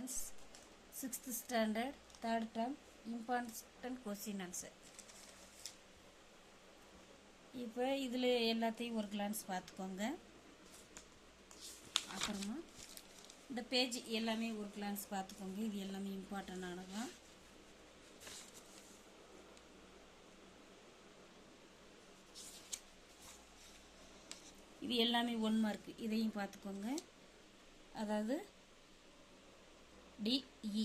friends, 6th standard, 3rd term, important question answer. இப்போ இதில் எல்லாத்தையும் ஒரு glance பார்த்துக்கோங்க. அப்புறமா இந்த பேஜ் எல்லாமே ஒரு glance பார்த்துக்கோங்க. இது எல்லாமே இம்பார்ட்டன்ட் ஆனதான். இது எல்லாமே 1 மார்க். இதையும் பார்த்துக்கோங்க. அதாவது டிஇ.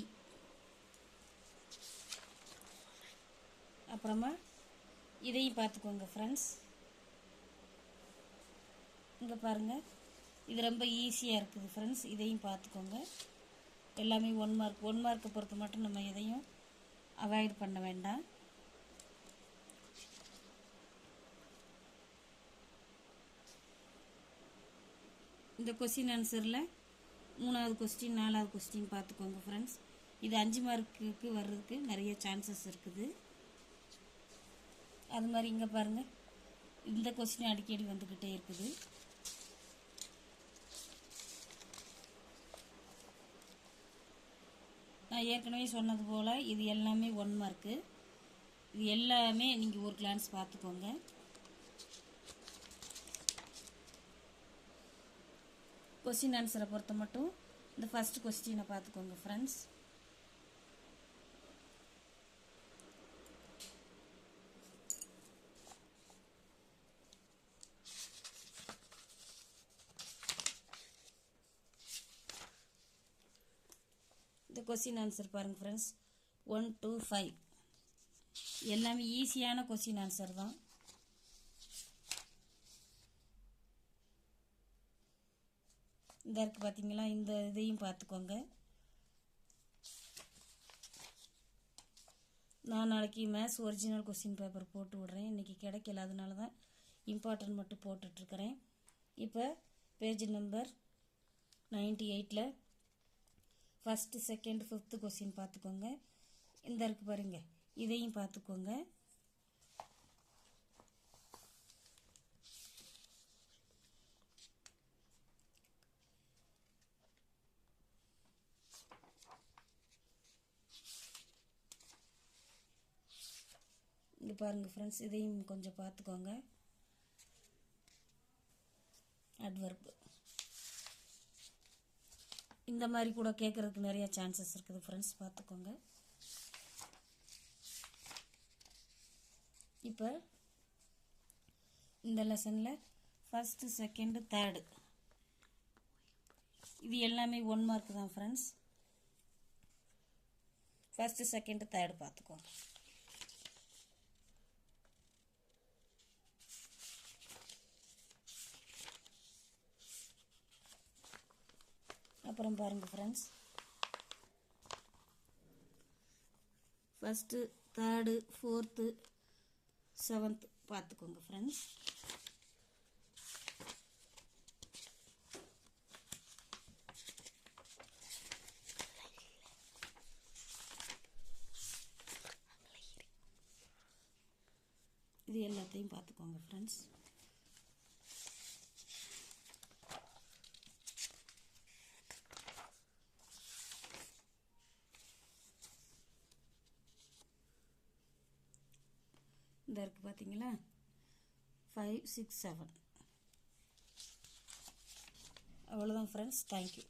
அப்புறமா இதையும் பார்த்துக்கோங்க ஃப்ரெண்ட்ஸ். இங்கே பாருங்கள், இது ரொம்ப ஈஸியாக இருக்குது ஃப்ரெண்ட்ஸ். இதையும் பார்த்துக்கோங்க. எல்லாமே 1 மார்க். 1 மார்க்கை பொறுத்த மட்டும் நம்ம எதையும் அவாய்ட் பண்ண வேண்டாம். இந்த கொஸ்டின் ஆன்சரில் 3வது கொஸ்டின் 4வது கொஸ்டின் பார்த்துக்கோங்க ஃப்ரெண்ட்ஸ். இது 5 மார்க்குக்கு வர்றதுக்கு நிறைய சான்சஸ் இருக்குது. அது மாதிரி இங்கே பாருங்கள், இந்த கொஸ்டின் அடிக்கடி வந்துக்கிட்டே இருக்குது. நான் ஏற்கனவே சொன்னது போல் இது எல்லாமே 1 மார்க்கு. இது எல்லாமே நீங்கள் ஒரு கிளான்ஸ் பார்த்துக்கோங்க. கொஸ்டின் ஆன்சரை பொறுத்த மட்டும் இந்த ஃபஸ்ட் கொஸ்டினை பார்த்துக்கோங்க ஃப்ரெண்ட்ஸ். இந்த கொஸ்டின் ஆன்சர் பாருங்கள் ஃப்ரெண்ட்ஸ். 1 to 5 எல்லாமே ஈஸியான கொஸ்டின் ஆன்சர் தான். இந்த இருக்குது பார்த்தீங்களா, இந்த இதையும் பார்த்துக்கோங்க. நான் நாளைக்கு மேத்ஸ் ஒரிஜினல் கொஸ்டின் பேப்பர் போட்டு விட்றேன். இன்றைக்கி கிடைக்கல, அதனால தான் இம்பார்ட்டன்ட் மட்டும் போட்டுட்ருக்கிறேன். இப்போ பேஜ் நம்பர் 98ல் ஃபஸ்ட்டு, செகண்ட், 5th கொஸ்டின் பார்த்துக்கோங்க. இந்த இருக்குது பாருங்க, இதையும் பார்த்துக்கோங்க. இங்கே பாருங்கள் ஃப்ரெண்ட்ஸ், இதையும் கொஞ்சம் பார்த்துக்கோங்க. அட்வர்ப் இந்த மாதிரி கூட கேட்குறதுக்கு நிறைய சான்சஸ் இருக்குது ஃப்ரெண்ட்ஸ், பார்த்துக்கோங்க. இப்போ இந்த லெசனில் ஃபஸ்ட்டு, செகண்டு, தேர்டு இது எல்லாமே 1 மார்க் தான் ஃப்ரெண்ட்ஸ். ஃபஸ்ட்டு, செகண்டு, தேர்டு பார்த்துக்கோங்க. அப்புறம் பாருங்கள் friends, first, third, 4th, 7th பார்த்துக்கோங்க ஃப்ரெண்ட்ஸ். இது எல்லாத்தையும் பார்த்துக்கோங்க ஃப்ரெண்ட்ஸ். இந்த இருக்குது பார்த்தீங்களா, 5, 6, 7 அவ்வளோதான் ஃப்ரெண்ட்ஸ். தேங்க்யூ.